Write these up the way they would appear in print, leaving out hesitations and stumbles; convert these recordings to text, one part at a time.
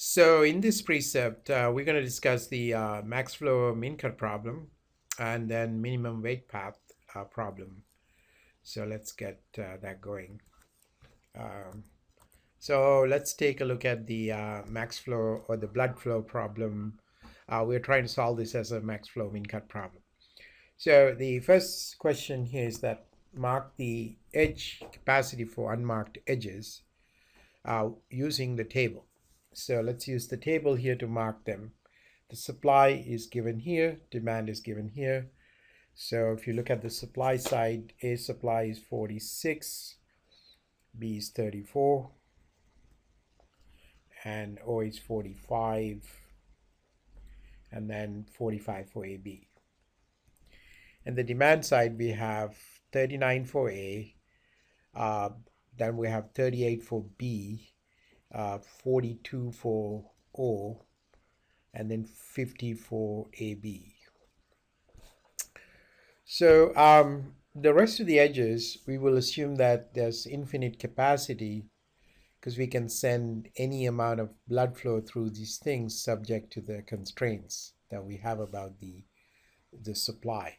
So in this precept, we're going to discuss the maxflow-mincut problem and then minimum weight path problem. So let's get that going. Um, so let's take a look at the max flow or the blood flow problem. We're trying to solve this as a maxflow-mincut problem. So the first question here is that mark the edge capacity for unmarked edges using the table. So let's use the table here to mark them. The supply is given here, demand is given here. So if you look at the supply side, A supply is 46, B is 34, and O is 45, and then 45 for AB. And the demand side, we have 39 for A, then we have 38 for B, 42 for O, and then 50 for AB. So the rest of the edges, we will assume that there's infinite capacity because we can send any amount of blood flow through these things subject to the constraints that we have about the supply.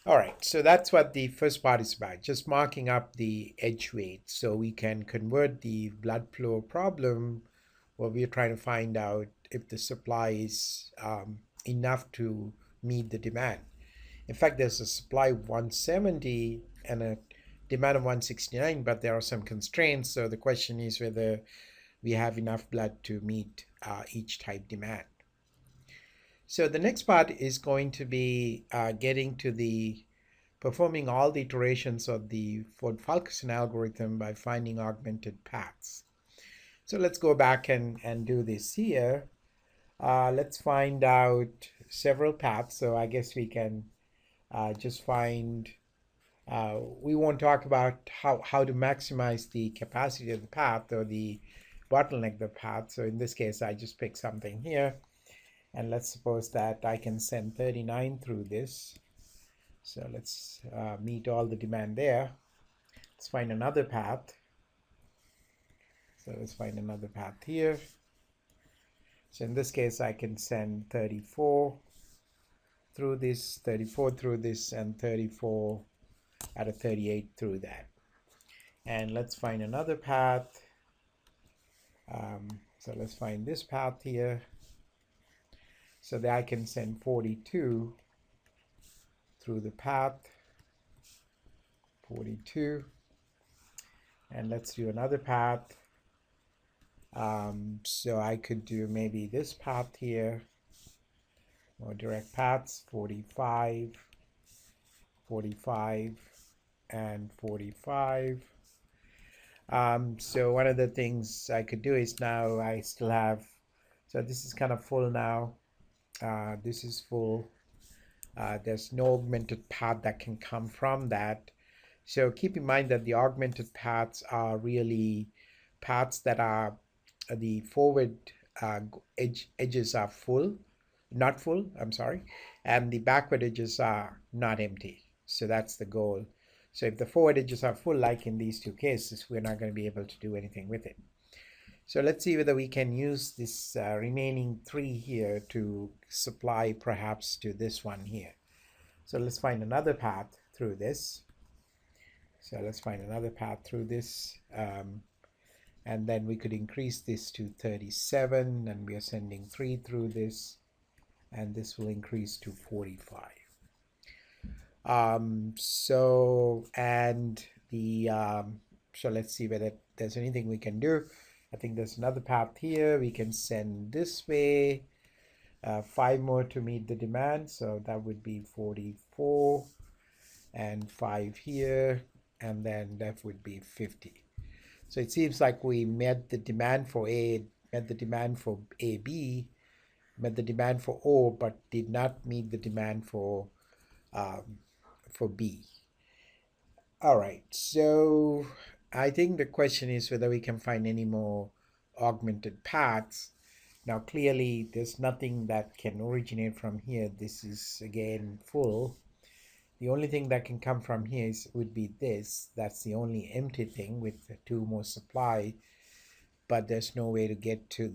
All right, so that's what the first part is about, just marking up the edge weight so we can convert the blood flow problem where we're trying to find out if the supply is enough to meet the demand. In fact, there's a supply of 170 and a demand of 169, but there are some constraints. So the question is whether we have enough blood to meet each type demand. So the next part is going to be getting to the performing all the iterations of the Ford-Fulkerson algorithm by finding augmented paths. So let's go back and do this here. Let's find out several paths. So I guess we can just find, we won't talk about how to maximize the capacity of the path or the bottleneck of the path. So in this case, I just pick something here. And let's suppose that I can send 39 through this. So let's meet all the demand there. Let's find another path. So let's find another path here. So in this case, I can send 34 through this, 34 through this, and 34 out of 38 through that. And let's find another path. So let's find this path here. So that I can send 42 through the path, 42. And let's do another path. So I could do maybe this path here, more direct paths, 45, 45, and 45. So one of the things I could do is now I still have, so this is kind of full now. This is full. There's no augmented path that can come from that. So keep in mind that the augmented paths are really paths that are the forward edges are full, not full, I'm sorry, and the backward edges are not empty. So that's the goal. So if the forward edges are full, like in these two cases, we're not going to be able to do anything with it. So let's see whether we can use this remaining 3 here to supply perhaps to this one here. So let's find another path through this. So let's find another path through this. And then we could increase this to 37, and we are sending 3 through this, and this will increase to 45. So let's see whether there's anything we can do. I think there's another path here. We can send this way, 5 more to meet the demand. So that would be 44 and 5 here, and then that would be 50. So it seems like we met the demand for A, met the demand for AB, met the demand for O, but did not meet the demand for B. All right, so I think the question is whether we can find any more augmented paths. Now clearly there's nothing that can originate from here. This is again full. The only thing that can come from here would be this. That's the only empty thing with 2 more supply. but there's no way to get to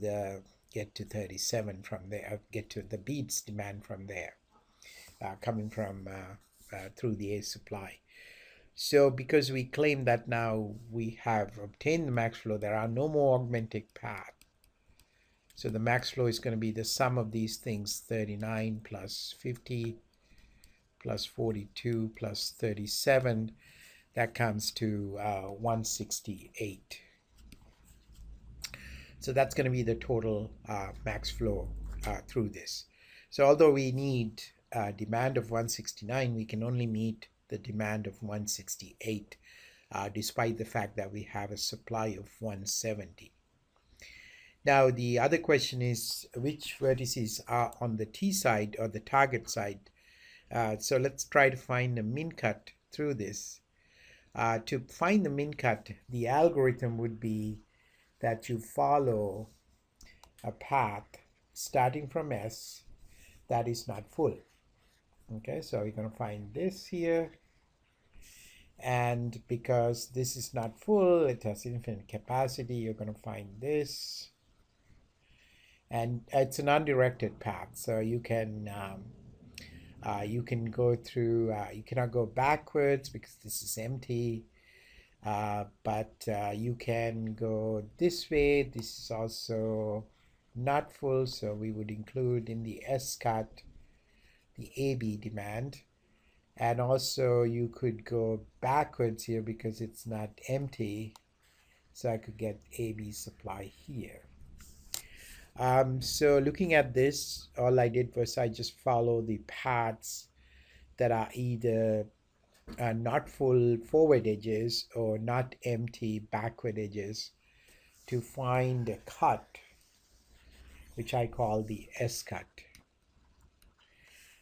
37 from there, get to the beads demand from there, coming from through the A supply. So because we claim that now we have obtained the max flow, there are no more augmented paths. So the max flow is going to be the sum of these things, 39 plus 50 plus 42 plus 37. That comes to 168. So that's going to be the total max flow through this. So although we need demand of 169, we can only meet the demand of 168, despite the fact that we have a supply of 170. Now, the other question is which vertices are on the T side or the target side. So let's try to find the min cut through this. To find the min cut, the algorithm would be that you follow a path starting from S that is not full. Okay, so you're going to find this here. And because this is not full, it has infinite capacity, you're going to find this. And it's an undirected path, so you can go through, you cannot go backwards because this is empty, but you can go this way. This is also not full, so we would include in the S cut the AB demand. And also you could go backwards here because it's not empty, so I could get AB supply here. So looking at this, all I did was I just follow the paths that are either not full forward edges or not empty backward edges to find a cut, which I call the S cut.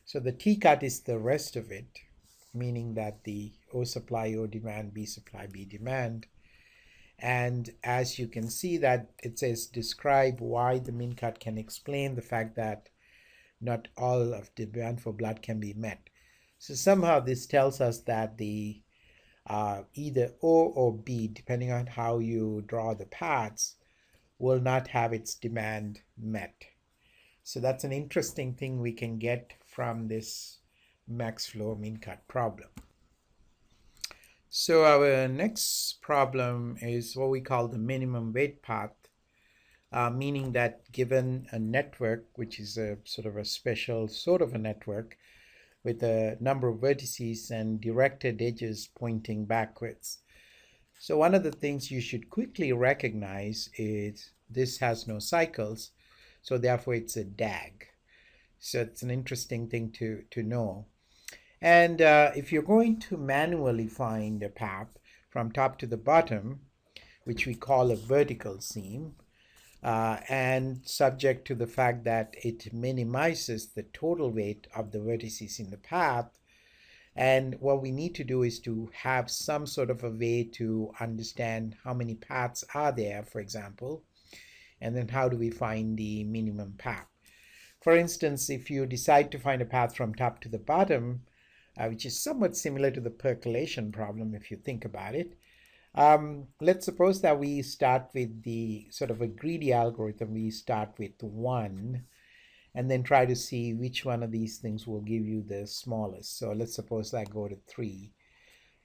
So the T cut is the rest of it, meaning that the O supply, O demand, B supply, B demand. And as you can see that it says describe why the min cut can explain the fact that not all of the demand for blood can be met. So somehow this tells us that the either O or B, depending on how you draw the paths, will not have its demand met. So that's an interesting thing we can get from this max flow min cut problem. So our next problem is what we call the minimum weight path, meaning that given a network, which is a sort of a special sort of a network with a number of vertices and directed edges pointing backwards. So one of the things you should quickly recognize is this has no cycles, so therefore it's a DAG. So it's an interesting thing to know. And if you're going to manually find a path from top to the bottom, which we call a vertical seam, and subject to the fact that it minimizes the total weight of the vertices in the path, and what we need to do is to have some sort of a way to understand how many paths are there, for example, and then how do we find the minimum path. For instance, if you decide to find a path from top to the bottom, which is somewhat similar to the percolation problem if you think about it. Let's suppose that we start with the sort of a greedy algorithm. We start with 1 and then try to see which one of these things will give you the smallest. So let's suppose I go to 3.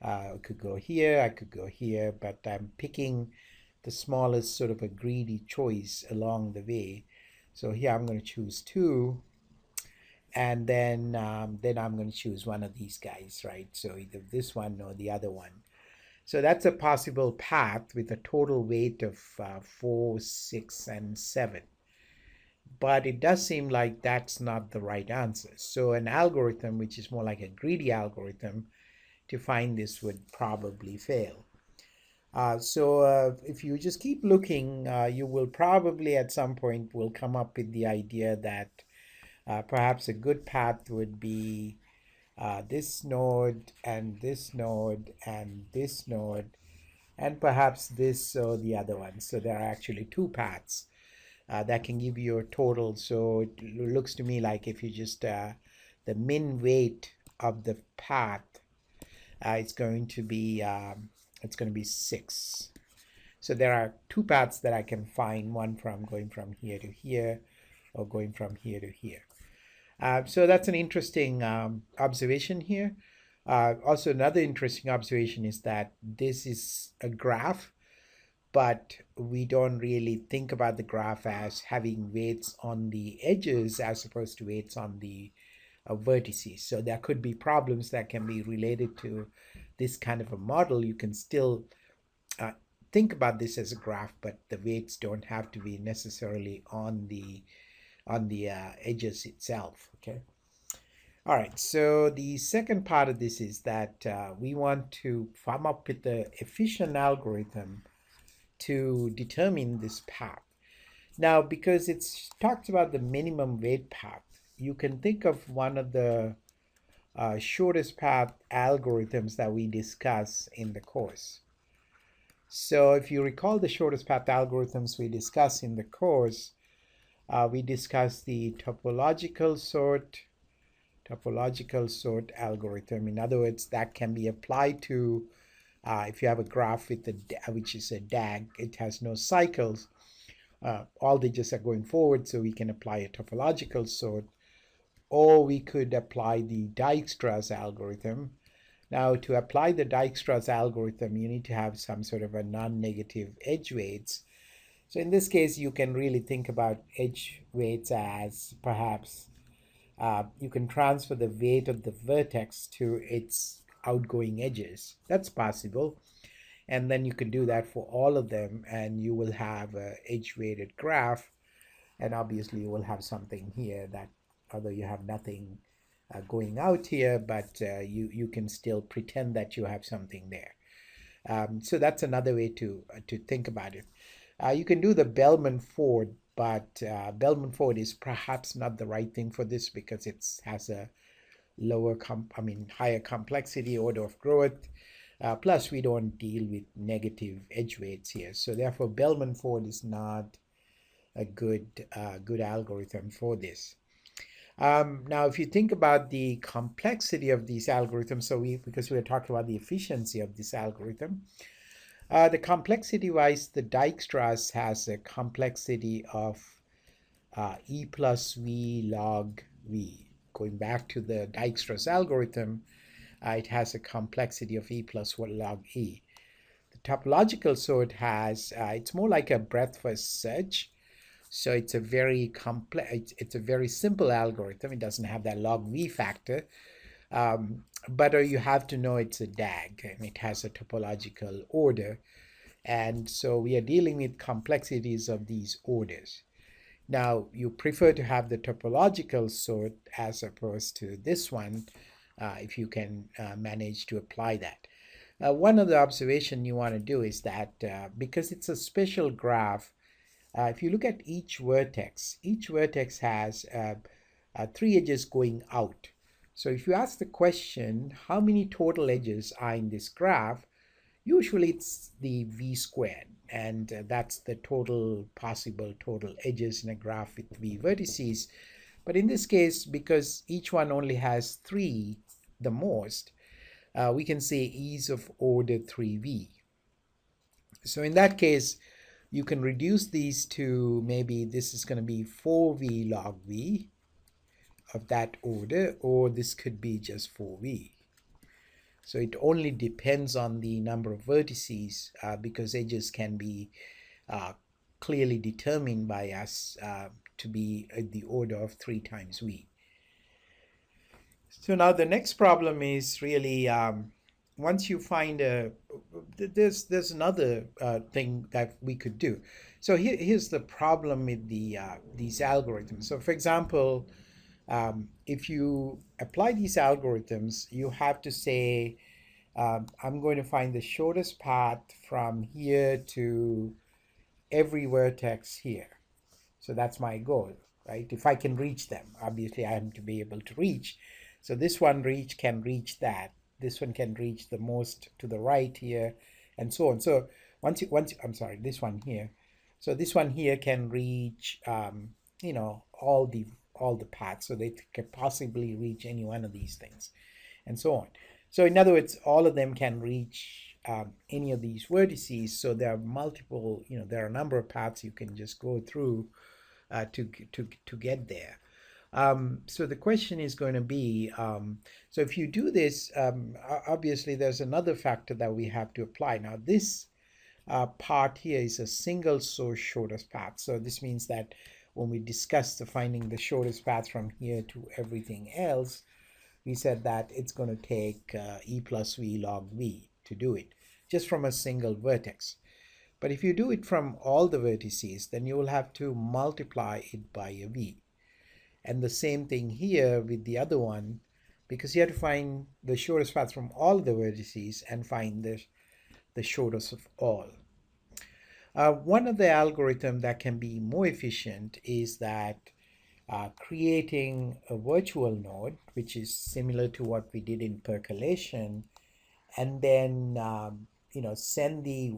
I could go here, I could go here, but I'm picking the smallest sort of a greedy choice along the way. So here I'm going to choose 2. And then I'm going to choose one of these guys, right? So either this one or the other one. So that's a possible path with a total weight of 4, 6, and 7. But it does seem like that's not the right answer. So an algorithm, which is more like a greedy algorithm, to find this would probably fail. So if you just keep looking, you will probably at some point will come up with the idea that perhaps a good path would be this node and this node and this node and perhaps this or the other one. So there are actually 2 paths that can give you a total. So it looks to me like if you just the min weight of the path, it's going to be 6. So there are two paths that I can find, one from going from here to here or going from here to here. So that's an interesting observation here. Also, another interesting observation is that this is a graph, but we don't really think about the graph as having weights on the edges as opposed to weights on the vertices. So there could be problems that can be related to this kind of a model. You can still uh, think about this as a graph, but the weights don't have to be necessarily on the edges itself. Okay. All right. So the second part of this is that we want to come up with the efficient algorithm to determine this path. Now, because it's talked about the minimum weight path, you can think of one of the shortest path algorithms that we discuss in the course. So if you recall the shortest path algorithms we discuss in the course, we discussed the topological sort algorithm. In other words, that can be applied to if you have a graph with which is a DAG, it has no cycles. All digits are going forward, so we can apply a topological sort, or we could apply the Dijkstra's algorithm. Now, to apply the Dijkstra's algorithm, you need to have some sort of a non-negative edge weights. So in this case, you can really think about edge weights as perhaps you can transfer the weight of the vertex to its outgoing edges. That's possible. And then you can do that for all of them, and you will have an edge-weighted graph. And obviously, you will have something here that, although you have nothing going out here, but you can still pretend that you have something there. So that's another way to think about it. You can do the Bellman-Ford, but Bellman-Ford is perhaps not the right thing for this because it has a higher complexity, order of growth. Plus, we don't deal with negative edge weights here. So therefore, Bellman-Ford is not a good algorithm for this. Now, if you think about the complexity of these algorithms, because we are talking about the efficiency of this algorithm, the complexity-wise, the Dijkstra's has a complexity of E plus V log V. Going back to the Dijkstra's algorithm, it has a complexity of E plus 1 log E. The topological sort has, it's more like a breadth first search. So it's a very complex, it's a very simple algorithm. It doesn't have that log V factor. But you have to know it's a DAG and it has a topological order. And so we are dealing with complexities of these orders. Now, you prefer to have the topological sort as opposed to this one, if you can manage to apply that. One other observation you want to do is that because it's a special graph, if you look at each vertex has 3 edges going out. So if you ask the question, how many total edges are in this graph? Usually it's the V squared, and that's the possible total edges in a graph with V vertices. But in this case, because each one only has 3, the most, we can say ease of order 3V. So in that case, you can reduce these to maybe this is going to be 4V log V of that order, or this could be just 4V. So it only depends on the number of vertices because edges can be clearly determined by us to be the order of 3 times V. So now the next problem is really once you find there's another thing that we could do. So here's the problem with these algorithms. So for example, if you apply these algorithms, you have to say, I'm going to find the shortest path from here to every vertex here. So that's my goal, right? If I can reach them, obviously I have to be able to reach. So this one can reach that. This one can reach the most to the right here, and so on. So I'm sorry, this one here. So this one here can reach, all the paths. So they can possibly reach any one of these things, and so on. So in other words, all of them can reach any of these vertices. So there are multiple, there are a number of paths you can just go through to get there. So the question is going to be, so if you do this, obviously there's another factor that we have to apply. Now this part here is a single source shortest path. So this means that when we discussed finding the shortest path from here to everything else, we said that it's going to take e plus v log v to do it, just from a single vertex. But if you do it from all the vertices, then you will have to multiply it by a v. And the same thing here with the other one, because you have to find the shortest path from all the vertices and find the shortest of all. One of the algorithms that can be more efficient is that creating a virtual node, which is similar to what we did in percolation, and then send the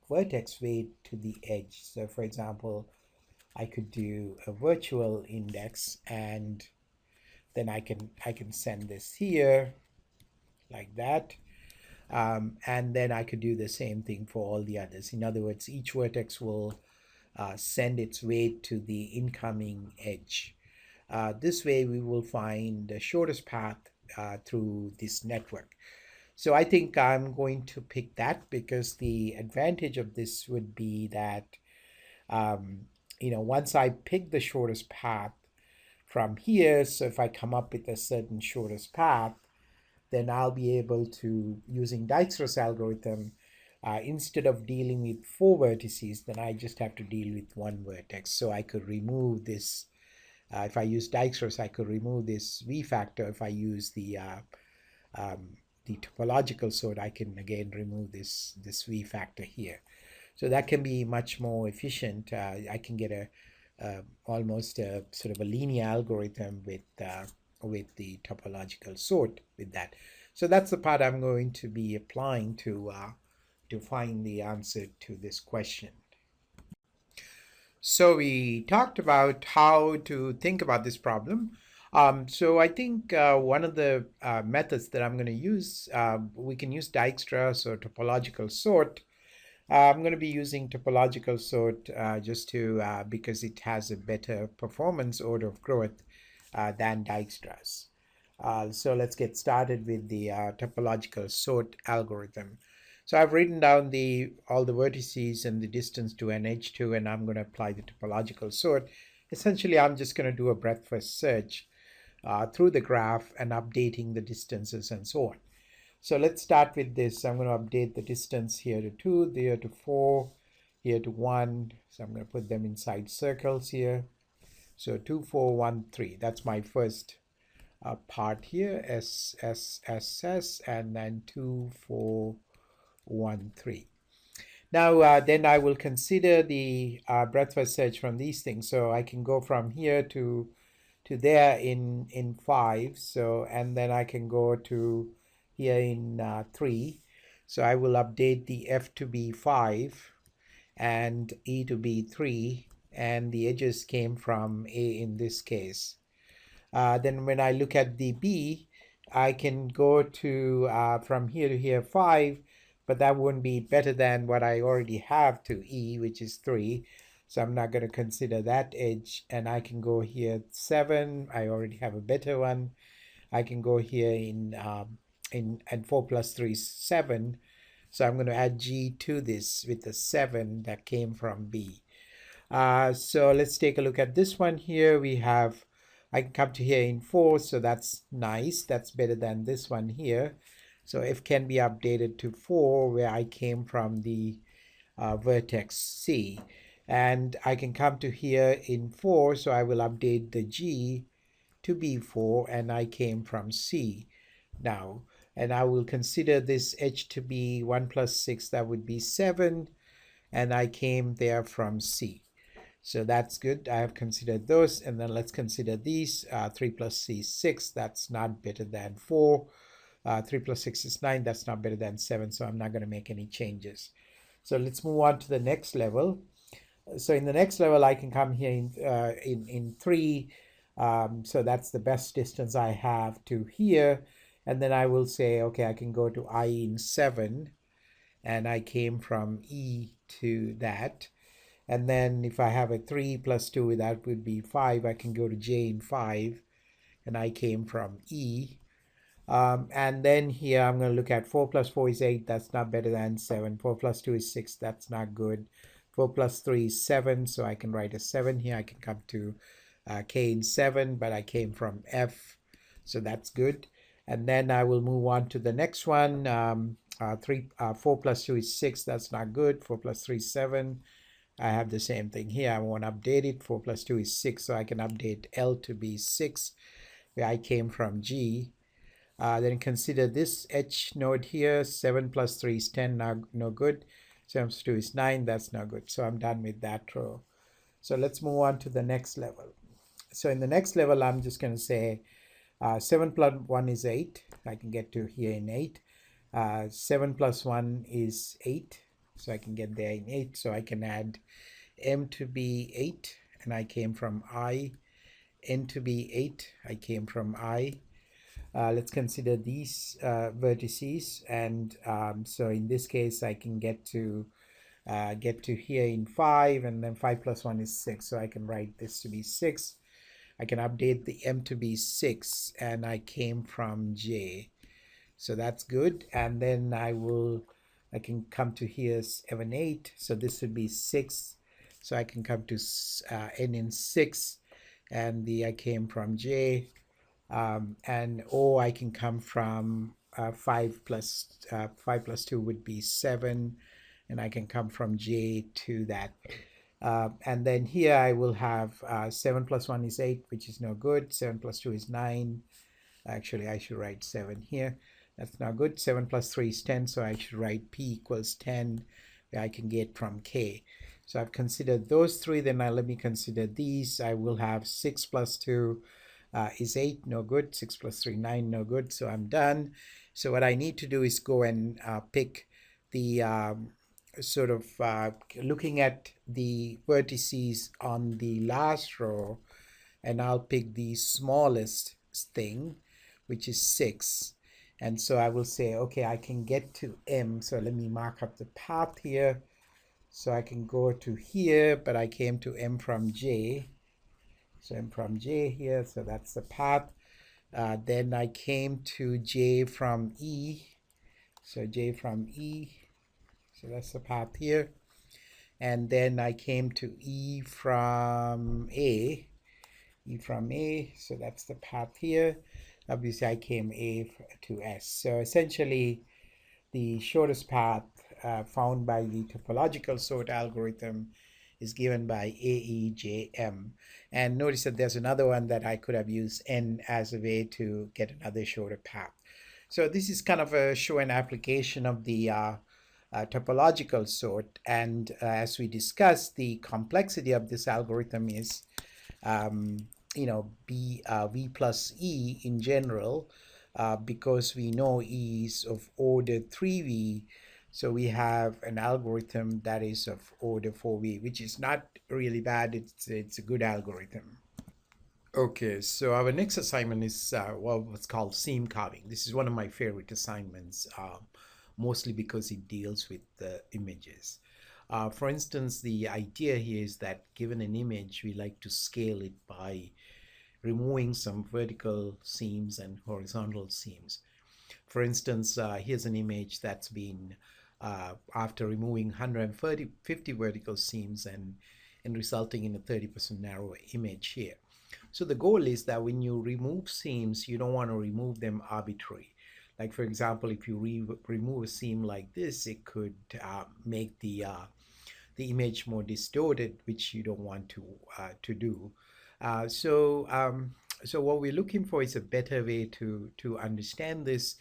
vertex weight to the edge. So for example, I could do a virtual index, and then I can send this here like that. And then I could do the same thing for all the others. In other words, each vertex will send its weight to the incoming edge. This way we will find the shortest path through this network. So I think I'm going to pick that, because the advantage of this would be that once I pick the shortest path from here, so if I come up with a certain shortest path, then I'll be able to, using Dijkstra's algorithm, instead of dealing with 4 vertices, then I just have to deal with 1 vertex. So I could remove this. If I use Dijkstra's, I could remove this v factor. If I use the topological sort, I can again remove this v factor here. So that can be much more efficient. I can get almost a sort of a linear algorithm with the topological sort with that. So that's the part I'm going to be applying to find the answer to this question. So we talked about how to think about this problem. So I think one of the methods that I'm going to use, we can use Dijkstra's or topological sort. I'm going to be using topological sort just to because it has a better performance order of growth than Dijkstra's. So let's get started with the topological sort algorithm. So I've written down all the vertices and the distance to an edge to, and I'm going to apply the topological sort. Essentially, I'm just going to do a breadth first search through the graph and updating the distances and so on. So let's start with this. I'm going to update the distance here to 2, there to 4, here to 1. So I'm going to put them inside circles here. So 2, 4, 1, 3. That's my first part here, S, S, S, S, and then 2, 4, 1, 3. Now then I will consider the breadth first search from these things. So I can go from here to there in 5. So, and then I can go to here in 3. So I will update the F to be 5 and E to be 3, and the edges came from A in this case. Then when I look at the B, I can go to from here to here 5, but that wouldn't be better than what I already have to E, which is 3. So I'm not going to consider that edge, and I can go here 7. I already have a better one. I can go here and 4 plus 3 is 7. So I'm going to add G to this with the 7 that came from B. So let's take a look at this one here. I can come to here in 4, so that's nice. That's better than this one here. So F can be updated to 4, where I came from the vertex C. And I can come to here in 4, so I will update the G to be 4, and I came from C now. And I will consider this edge to be 1 plus 6, that would be 7, and I came there from C. So that's good. I have considered those, and then let's consider these. 3 plus C is 6, that's not better than 4. 3 plus 6 is 9, that's not better than 7, so I'm not going to make any changes. So let's move on to the next level. So in the next level, I can come here in 3, so that's the best distance I have to here. And then I will say, okay, I can go to I in 7, and I came from E to that. And then if I have a 3 plus 2, that would be 5. I can go to J in 5, and I came from E. And then here I'm going to look at 4 plus 4 is 8. That's not better than 7. 4 plus 2 is 6. That's not good. 4 plus 3 is 7. So I can write a 7 here. I can come to K in 7, but I came from F. So that's good. And then I will move on to the next one. 4 plus 2 is 6. That's not good. 4 plus 3 is 7. I have the same thing here. I want to update it. 4 plus 2 is 6. So I can update L to be 6, where I came from G. Then consider this H node here. 7 plus 3 is 10, no good. 7 plus 2 is 9, that's no good. So I'm done with that row. So let's move on to the next level. So in the next level, I'm just going to say 7 plus 1 is 8. I can get to here in 8. 7 plus 1 is 8. So I can get there in 8. So I can add M to be 8. And I came from I. N to be 8. I came from I. Let's consider these vertices, and so in this case I can get to here in 5, and then 5 plus 1 is 6, so I can write this to be 6. I can update the M to be 6, and I came from J, so that's good. And then I can come to here 7 8, so this would be 6, so I can come to N in 6, and I came from J. And O I can come from 5 plus 2 would be 7, and I can come from J to that. And then here I will have 7 plus 1 is 8, which is no good. 7 plus 2 is 9. Actually, I should write 7 here. That's not good. 7 plus 3 is 10, so I should write P equals 10, where I can get from K. So I've considered those three. Then let me consider these. I will have 6 plus 2 is 8, no good. 6 plus 3, 9, no good. So I'm done. So what I need to do is go and pick the looking at the vertices on the last row, and I'll pick the smallest thing, which is 6. And so I will say, okay, I can get to M. So let me mark up the path here. So I can go to here, but I came to M from J. So M from J here, so that's the path. Then I came to J from E. So J from E, so that's the path here. And then I came to E from A. E from A, so that's the path here. Obviously I came A to S. So essentially the shortest path found by the topological sort algorithm is given by AEJM. And notice that there's another one that I could have used N as a way to get another shorter path. So this is kind of a show and application of the topological sort. And as we discussed, the complexity of this algorithm is V plus E in general, because we know E is of order 3V. So we have an algorithm that is of order 4V, which is not really bad. It's a good algorithm. Okay, so our next assignment is what's called seam carving. This is one of my favorite assignments, mostly because it deals with the images. For instance, the idea here is that given an image, we like to scale it by removing some vertical seams and horizontal seams. For instance, here's an image that's been after removing 150 vertical seams and resulting in a 30% narrower image here. So the goal is that when you remove seams, you don't want to remove them arbitrary. Like for example, if you remove a seam like this, it could make the image more distorted, which you don't want to do. So what we're looking for is a better way to understand this,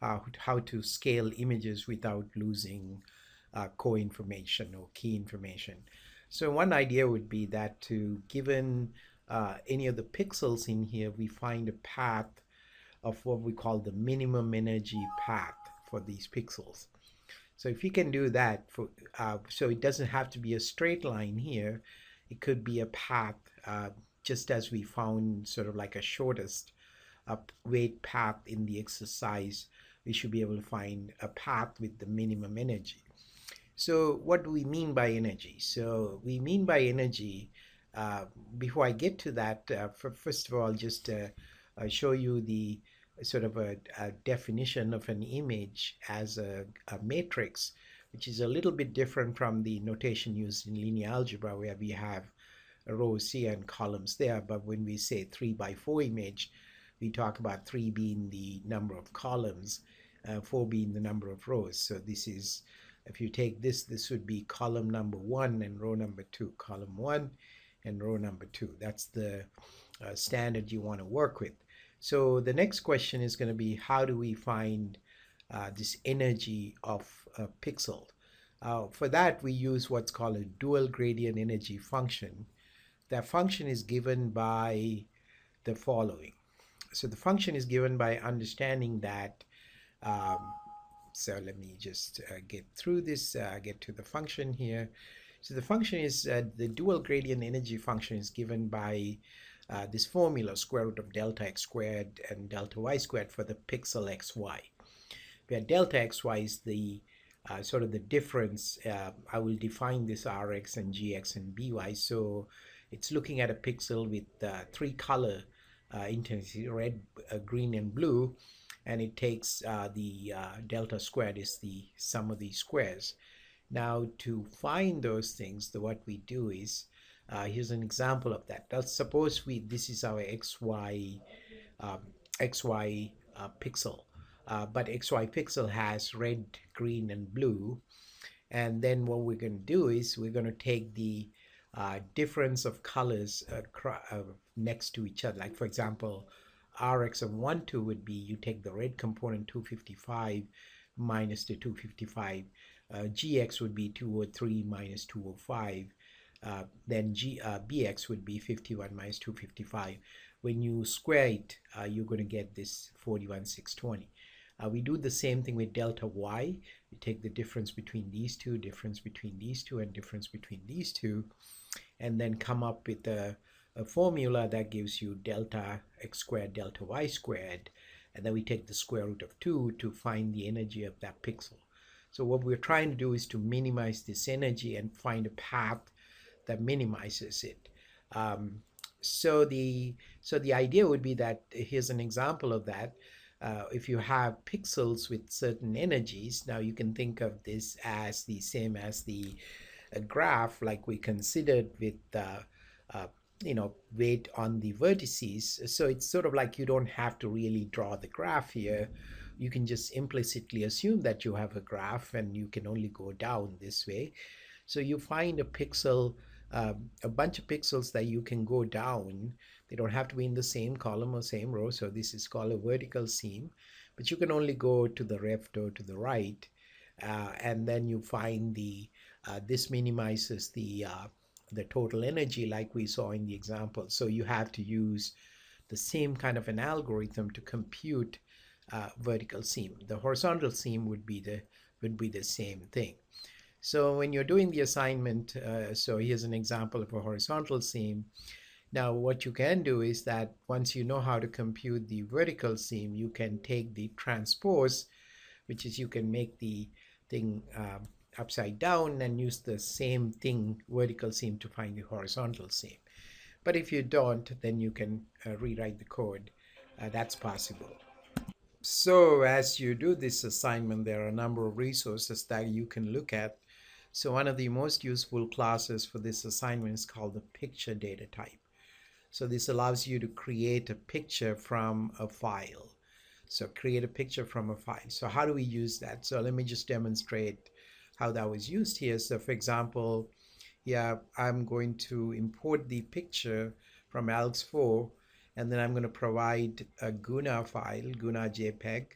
how to scale images without losing core information or key information. So one idea would be that given any of the pixels in here, we find a path of what we call the minimum energy path for these pixels. So if you can do that, so it doesn't have to be a straight line here. It could be a path, just as we found sort of like a shortest weight path in the exercise. We should be able to find a path with the minimum energy. So what do we mean by energy? So we mean by energy, uh, before I get to that, first of all, just show you the sort of a definition of an image as a matrix, which is a little bit different from the notation used in linear algebra, where we have rows here and columns there. But when we say 3 by 4 image, we talk about 3 being the number of columns, 4 being the number of rows. So this is, if you take this, this would be column number 1 and row number 2, column 1 and row number 2. That's the standard you want to work with. So the next question is going to be, how do we find this energy of a pixel? For that, we use what's called a dual gradient energy function. That function is given by the following. So the function is given by understanding that, so let me just get through this, get to the function here. So the function is, the dual gradient energy function is given by this formula, square root of delta x squared and delta y squared for the pixel xy, where delta xy is the sort of the difference. I will define this rx and gx and by. So it's looking at a pixel with 3 color intensity, red, green, and blue, and it takes the delta squared is the sum of these squares. Now to find those things, what we do is, here's an example of that. Let's suppose this is our xy pixel, but xy pixel has red, green, and blue. And then what we're going to do is we're going to take the difference of colors next to each other. Like for example, Rx of 1, 2 would be, you take the red component 255 minus the 255. Gx would be 203 minus 205. Then Bx would be 51 minus 255. When you square it, you're going to get this 41,620. We do the same thing with delta y. We take the difference between these two, difference between these two, and difference between these two, and then come up with a formula that gives you delta x squared, delta y squared, and then we take the square root of 2 to find the energy of that pixel. So what we're trying to do is to minimize this energy and find a path that minimizes it. So the idea would be that, here's an example of that. If you have pixels with certain energies, now you can think of this as the same as the graph like we considered with weight on the vertices. So it's sort of like you don't have to really draw the graph here. You can just implicitly assume that you have a graph and you can only go down this way. So you find a pixel, a bunch of pixels that you can go down. They don't have to be in the same column or same row. So this is called a vertical seam, but you can only go to the left or to the right. And then you find this minimizes the total energy like we saw in the example. So you have to use the same kind of an algorithm to compute vertical seam. The horizontal seam would be the same thing. So when you're doing the assignment, so here's an example of a horizontal seam. Now what you can do is that once you know how to compute the vertical seam, you can take the transpose, which is you can make the thing upside down and use the same thing, vertical seam, to find the horizontal seam. But if you don't, then you can rewrite the code. That's possible. So as you do this assignment, there are a number of resources that you can look at. So one of the most useful classes for this assignment is called the picture data type. So this allows you to create a picture from a file. So create a picture from a file. So how do we use that? So let me just demonstrate how that was used here. So for example, yeah, I'm going to import the picture from ALX4, and then I'm going to provide a Guna file, Guna JPEG,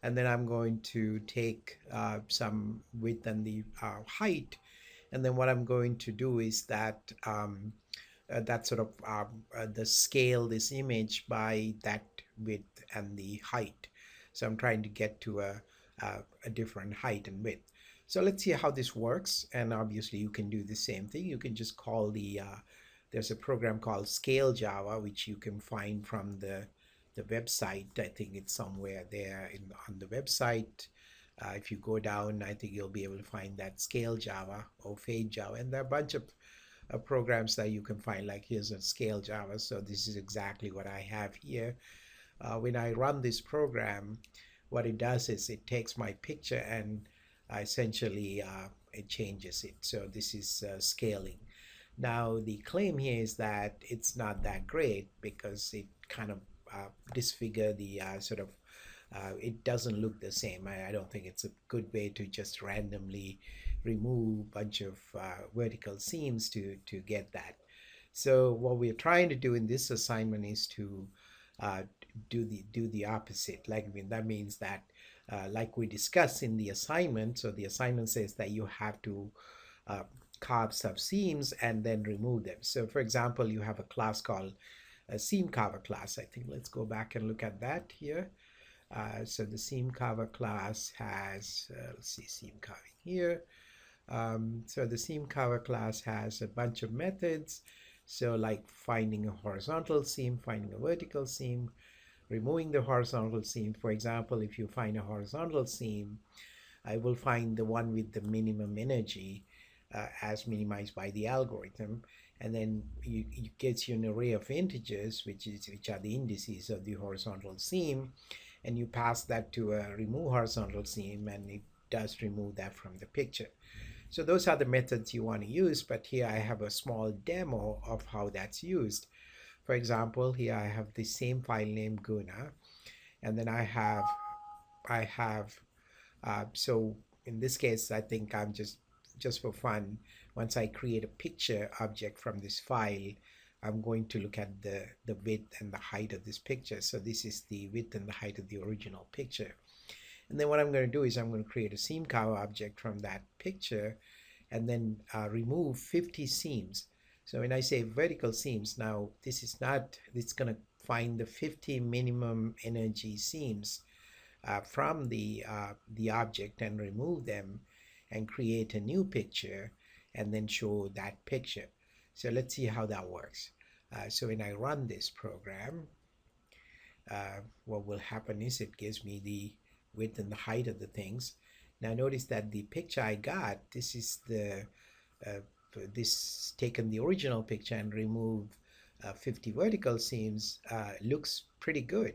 and then I'm going to take some width and the height, and then what I'm going to do is that that sort of the scale this image by that width and the height. So I'm trying to get to a different height and width. So let's see how this works. And obviously you can do the same thing. You can just call there's a program called Scale Java, which you can find from the website. I think it's somewhere there on the website. If you go down, I think you'll be able to find that scale Java or fade Java, and there are a bunch of programs that you can find. Like here's a scale Java, so this is exactly what I have here. When I run this program, what it does is it takes my picture and essentially it changes it. So this is scaling. Now the claim here is that it's not that great because it kind of disfigure the it doesn't look the same. I don't think it's a good way to just randomly remove a bunch of vertical seams to get that. So what we're trying to do in this assignment is to uh, do the opposite. Like, I mean, that means that like we discussed in the assignment, so the assignment says that you have to uh, carve sub seams and then remove them. So for example, you have a class called a seamcarver class. I think let's go back and look at that here. So the seamcarver class has, let's see, seam carving here. So the seamcarver class has a bunch of methods. So like finding a horizontal seam, finding a vertical seam, removing the horizontal seam. For example, if you find a horizontal seam, I will find the one with the minimum energy as minimized by the algorithm, and then it gets you an array of integers, which are the indices of the horizontal seam, and you pass that to a remove horizontal seam, and it does remove that from the picture. So those are the methods you want to use, but here I have a small demo of how that's used. For example, here I have the same file name Guna, and then I have so in this case, I think I'm just for fun, once I create a picture object from this file, I'm going to look at the width and the height of this picture. So this is the width and the height of the original picture. And then what I'm going to do is I'm going to create a seam carver object from that picture and then remove 50 seams. So when I say vertical seams, now this is not, it's going to find the 50 minimum energy seams from the object and remove them and create a new picture and then show that picture. So let's see how that works. So when I run this program, what will happen is it gives me the width and the height of the things. Now notice that the picture I got, this is the this taken the original picture and remove 50 vertical seams, looks pretty good.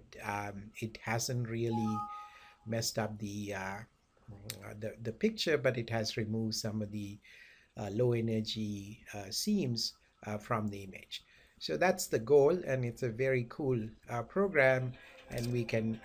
It hasn't really messed up the picture, but it has removed some of the low energy seams from the image. So that's the goal, and it's a very cool program, and we can